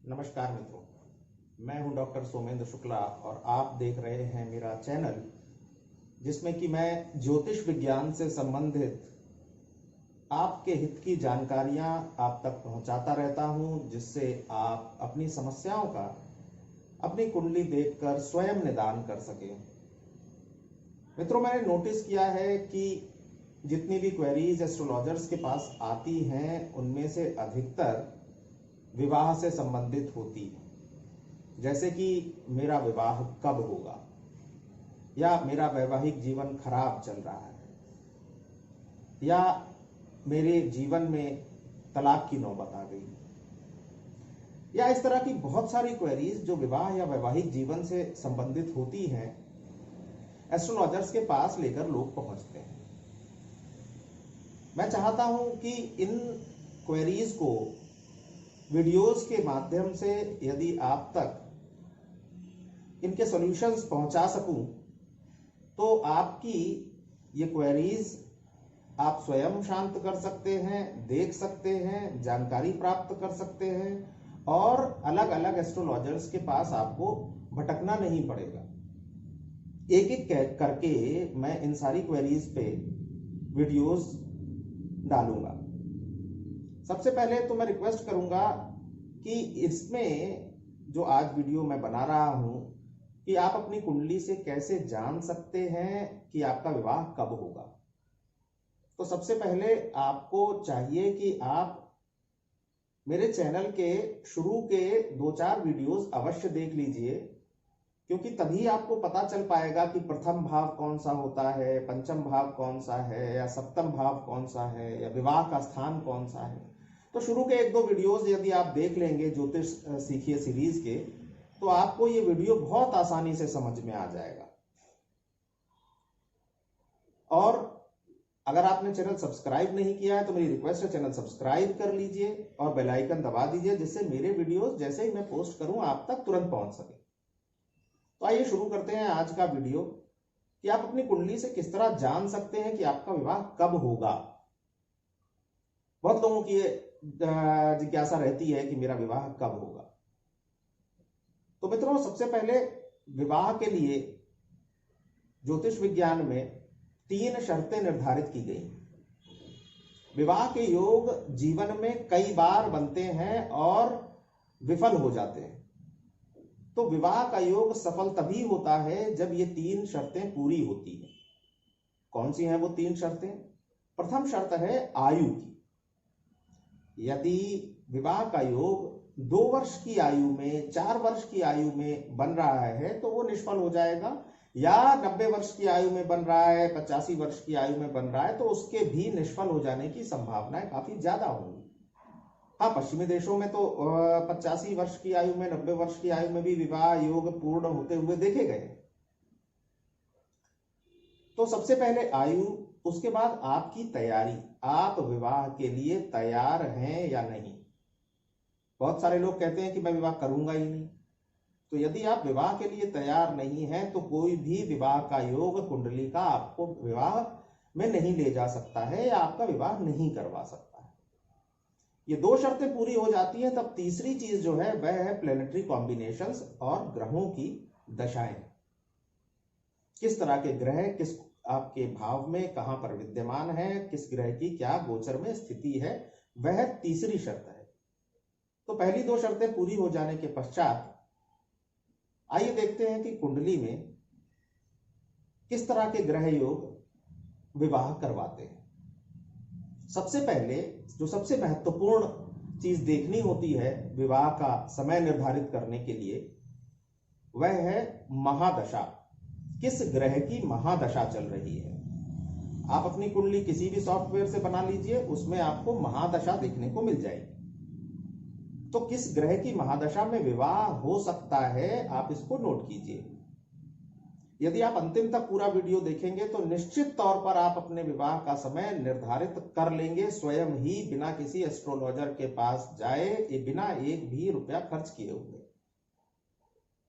नमस्कार मित्रों, मैं हूं डॉक्टर सोमेंद्र शुक्ला और आप देख रहे हैं मेरा चैनल जिसमें कि मैं ज्योतिष विज्ञान से संबंधित आपके हित की जानकारियां आप तक पहुंचाता रहता हूं, जिससे आप अपनी समस्याओं का अपनी कुंडली देखकर स्वयं निदान कर सकें। मित्रों, मैंने नोटिस किया है कि जितनी भी क्वेरीज एस्ट्रोलॉजर्स के पास आती हैं उनमें से अधिकतर विवाह से संबंधित होती है। जैसे कि मेरा विवाह कब होगा, या मेरा वैवाहिक जीवन खराब चल रहा है, या मेरे जीवन में तलाक की नौबत आ गई, या इस तरह की बहुत सारी क्वेरीज जो विवाह या वैवाहिक जीवन से संबंधित होती हैं, एस्ट्रोलॉजर्स के पास लेकर लोग पहुंचते हैं। मैं चाहता हूं कि इन क्वेरीज को वीडियोस के माध्यम से यदि आप तक इनके सॉल्यूशंस पहुंचा सकूं तो आपकी ये क्वेरीज आप स्वयं शांत कर सकते हैं, देख सकते हैं, जानकारी प्राप्त कर सकते हैं और अलग अलग एस्ट्रोलॉजर्स के पास आपको भटकना नहीं पड़ेगा। एक एक करके मैं इन सारी क्वेरीज पे वीडियोस डालूंगा। सबसे पहले तो मैं रिक्वेस्ट करूंगा कि इसमें जो आज वीडियो मैं बना रहा हूं कि आप अपनी कुंडली से कैसे जान सकते हैं कि आपका विवाह कब होगा। तो सबसे पहले आपको चाहिए कि आप मेरे चैनल के शुरू के 2-4 वीडियोस अवश्य देख लीजिए, क्योंकि तभी आपको पता चल पाएगा कि प्रथम भाव कौन सा होता है, पंचम भाव कौन सा है, या सप्तम भाव कौन सा है, या विवाह का स्थान कौन सा है। तो शुरू के 1-2 वीडियोस यदि आप देख लेंगे ज्योतिष सीखिए सीरीज के, तो आपको ये वीडियो बहुत आसानी से समझ में आ जाएगा। और अगर आपने चैनल सब्सक्राइब नहीं किया है तो मेरी रिक्वेस्ट है चैनल सब्सक्राइब कर लीजिए और बेल आइकन दबा दीजिए, जिससे मेरे वीडियोस जैसे ही मैं पोस्ट करूं आप तक तुरंत पहुंच सके। तो आइए शुरू करते हैं आज का वीडियो कि आप अपनी कुंडली से किस तरह जान सकते हैं कि आपका विवाह कब होगा। बहुत लोगों की जिज्ञासा रहती है कि मेरा विवाह कब होगा। तो मित्रों, सबसे पहले विवाह के लिए ज्योतिष विज्ञान में 3 शर्तें निर्धारित की गई। विवाह के योग जीवन में कई बार बनते हैं और विफल हो जाते हैं। तो विवाह का योग सफल तभी होता है जब ये 3 शर्तें पूरी होती हैं। कौन सी हैं वो 3 शर्तें? प्रथम शर्त है आयु की। यदि विवाह का योग 2 वर्ष की आयु में, 4 वर्ष की आयु में बन रहा है तो वो निष्फल हो जाएगा, या 90 वर्ष की आयु में बन रहा है, 85 वर्ष की आयु में बन रहा है तो उसके भी निष्फल हो जाने की संभावनाएं काफी ज्यादा होंगी। हाँ, पश्चिमी देशों में तो 85 वर्ष की आयु में, 90 वर्ष की आयु में भी विवाह योग पूर्ण होते हुए देखे गए। तो सबसे पहले आयु, उसके बाद आपकी तैयारी, आप विवाह के लिए तैयार हैं या नहीं। बहुत सारे लोग कहते हैं कि मैं विवाह करूंगा ही नहीं। तो यदि आप विवाह के लिए तैयार नहीं हैं तो कोई भी विवाह का योग कुंडली का आपको विवाह में नहीं ले जा सकता है या आपका विवाह नहीं करवा सकता है। ये 2 शर्तें पूरी हो जाती हैं, तब तीसरी चीज जो है वह है प्लेनेटरी कॉम्बिनेशंस और ग्रहों की दशाएं। किस तरह के ग्रह किस आपके भाव में कहां पर विद्यमान है, किस ग्रह की क्या गोचर में स्थिति है, वह तीसरी शर्त है। तो पहली 2 शर्तें पूरी हो जाने के पश्चात आइए देखते हैं कि कुंडली में किस तरह के ग्रह योग विवाह करवाते हैं। सबसे पहले जो सबसे महत्वपूर्ण चीज देखनी होती है विवाह का समय निर्धारित करने के लिए, वह है महादशा। किस ग्रह की महादशा चल रही है। आप अपनी कुंडली किसी भी सॉफ्टवेयर से बना लीजिए, उसमें आपको महादशा देखने को मिल जाएगी। तो किस ग्रह की महादशा में विवाह हो सकता है, आप इसको नोट कीजिए। यदि आप अंतिम तक पूरा वीडियो देखेंगे तो निश्चित तौर पर आप अपने विवाह का समय निर्धारित कर लेंगे, स्वयं ही, बिना किसी एस्ट्रोलॉजर के पास जाए, बिना एक भी रुपया खर्च किए हुए।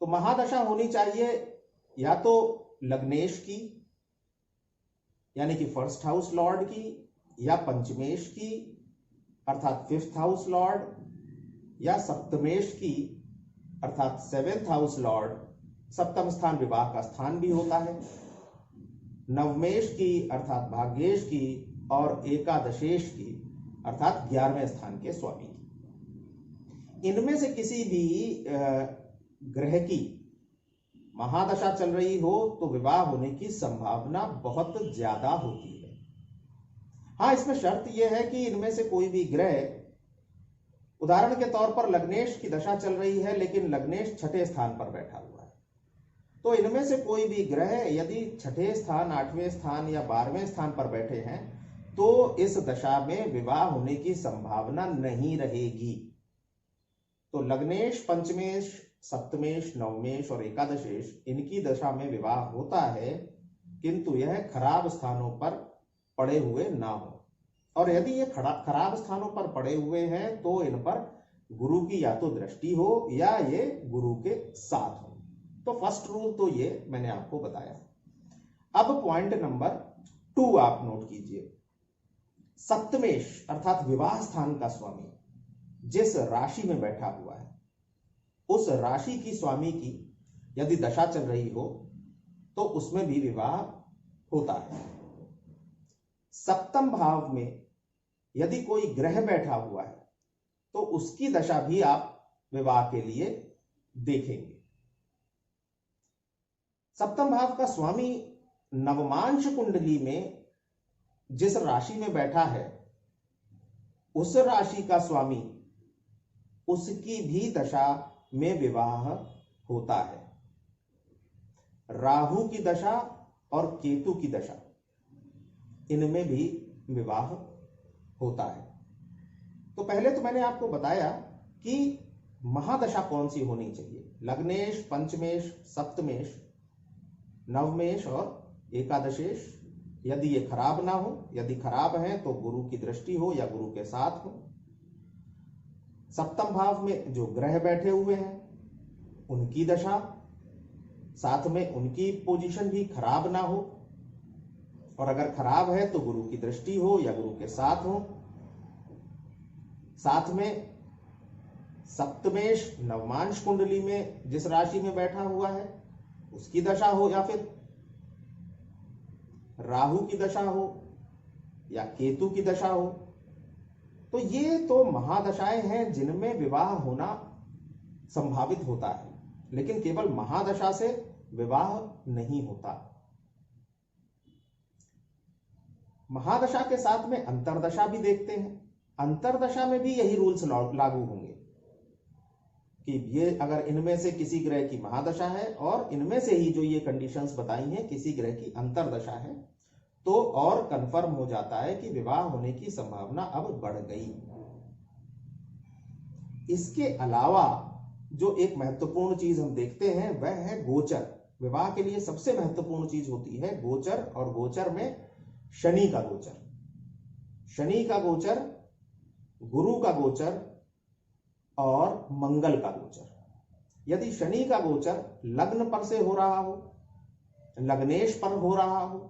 तो महादशा होनी चाहिए या तो लग्नेश की, यानी कि फर्स्ट हाउस लॉर्ड की, या पंचमेश की अर्थात 5th हाउस लॉर्ड, या सप्तमेश की अर्थात 7th हाउस लॉर्ड, सप्तम स्थान विवाह का स्थान भी होता है, नवमेश की अर्थात भाग्येश की और एकादशेश की अर्थात 11वें स्थान के स्वामी की। इनमें से किसी भी ग्रह की महादशा चल रही हो तो विवाह होने की संभावना बहुत ज्यादा होती है। हाँ, इसमें शर्त यह है कि इनमें से कोई भी ग्रह, उदाहरण के तौर पर लग्नेश की दशा चल रही है लेकिन लग्नेश छठे स्थान पर बैठा हुआ है, तो इनमें से कोई भी ग्रह यदि छठे स्थान, 8वें स्थान या 12वें स्थान पर बैठे हैं तो इस दशा में विवाह होने की संभावना नहीं रहेगी। तो लग्नेश, पंचमेश, सप्तमेश, नवमेश और एकादशेश, इनकी दशा में विवाह होता है, किंतु यह खराब स्थानों पर पड़े हुए ना हो। और यदि ये खराब स्थानों पर पड़े हुए हैं तो इन पर गुरु की या तो दृष्टि हो या ये गुरु के साथ हो। तो फर्स्ट रूल तो ये मैंने आपको बताया। अब पॉइंट नंबर 2 आप नोट कीजिए। सप्तमेश अर्थात विवाह स्थान का स्वामी जिस राशि में बैठा हुआ है, उस राशि की स्वामी की यदि दशा चल रही हो तो उसमें भी विवाह होता है। सप्तम भाव में यदि कोई ग्रह बैठा हुआ है तो उसकी दशा भी आप विवाह के लिए देखेंगे। सप्तम भाव का स्वामी नवमांश कुंडली में जिस राशि में बैठा है, उस राशि का स्वामी, उसकी भी दशा में विवाह होता है। राहु की दशा और केतु की दशा, इनमें भी विवाह होता है। तो पहले तो मैंने आपको बताया कि महादशा कौन सी होनी चाहिए। लग्नेश, पंचमेश, सप्तमेश, नवमेश और एकादशेश, यदि ये खराब ना हो, यदि खराब है तो गुरु की दृष्टि हो या गुरु के साथ हो। सप्तम भाव में जो ग्रह बैठे हुए हैं उनकी दशा, साथ में उनकी पोजीशन भी खराब ना हो, और अगर खराब है तो गुरु की दृष्टि हो या गुरु के साथ हो। साथ में सप्तमेश नवमांश कुंडली में जिस राशि में बैठा हुआ है उसकी दशा हो, या फिर राहु की दशा हो या केतु की दशा हो। तो ये तो महादशाएं हैं जिनमें विवाह होना संभावित होता है, लेकिन केवल महादशा से विवाह नहीं होता। महादशा के साथ में अंतरदशा भी देखते हैं। अंतरदशा में भी यही रूल्स लागू होंगे कि ये अगर इनमें से किसी ग्रह की महादशा है और इनमें से ही जो ये कंडीशंस बताई हैं किसी ग्रह की अंतरदशा है, तो और कंफर्म हो जाता है कि विवाह होने की संभावना अब बढ़ गई। इसके अलावा जो एक महत्वपूर्ण चीज हम देखते हैं वह है गोचर। विवाह के लिए सबसे महत्वपूर्ण चीज होती है गोचर, और गोचर में शनि का गोचर, शनि का गोचर, गुरु का गोचर और मंगल का गोचर। यदि शनि का गोचर लग्न पर से हो रहा हो, लग्नेश पर हो रहा हो,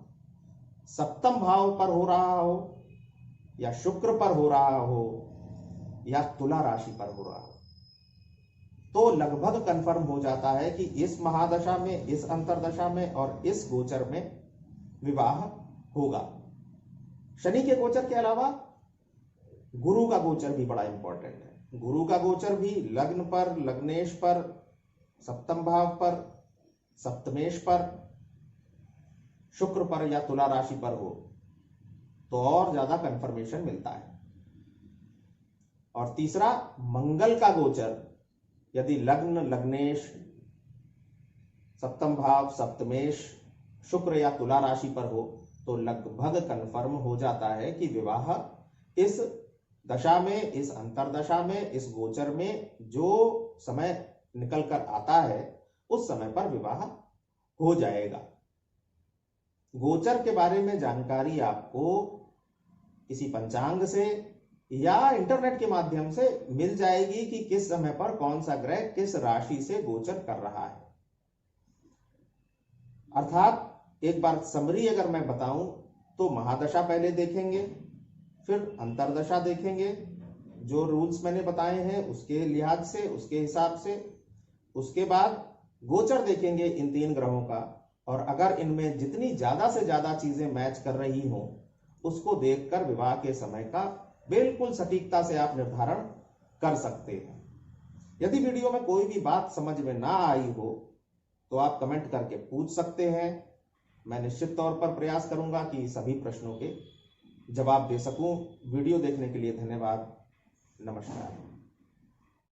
सप्तम भाव पर हो रहा हो, या शुक्र पर हो रहा हो, या तुला राशि पर हो रहा हो, तो लगभग कंफर्म हो जाता है कि इस महादशा में, इस अंतरदशा में और इस गोचर में विवाह होगा। शनि के गोचर के अलावा गुरु का गोचर भी बड़ा इंपॉर्टेंट है। गुरु का गोचर भी लग्न पर, लग्नेश पर, सप्तम भाव पर, सप्तमेश पर, शुक्र पर या तुला राशि पर हो तो और ज्यादा कंफर्मेशन मिलता है। और तीसरा, मंगल का गोचर यदि लग्न, लग्नेश, सप्तम भाव, सप्तमेश, शुक्र या तुला राशि पर हो तो लगभग कंफर्म हो जाता है कि विवाह इस दशा में, इस अंतरदशा में, इस गोचर में जो समय निकल कर आता है उस समय पर विवाह हो जाएगा। गोचर के बारे में जानकारी आपको किसी पंचांग से या इंटरनेट के माध्यम से मिल जाएगी कि किस समय पर कौन सा ग्रह किस राशि से गोचर कर रहा है। अर्थात एक बार समरी अगर मैं बताऊं तो महादशा पहले देखेंगे, फिर अंतरदशा देखेंगे, जो रूल्स मैंने बताए हैं उसके लिहाज से, उसके हिसाब से। उसके बाद गोचर देखेंगे इन 3 ग्रहों का, और अगर इनमें जितनी ज्यादा से ज्यादा चीजें मैच कर रही हों उसको देखकर विवाह के समय का बिल्कुल सटीकता से आप निर्धारण कर सकते हैं। यदि वीडियो में कोई भी बात समझ में ना आई हो तो आप कमेंट करके पूछ सकते हैं। मैं निश्चित तौर पर प्रयास करूंगा कि सभी प्रश्नों के जवाब दे सकूं। वीडियो देखने के लिए धन्यवाद। नमस्कार।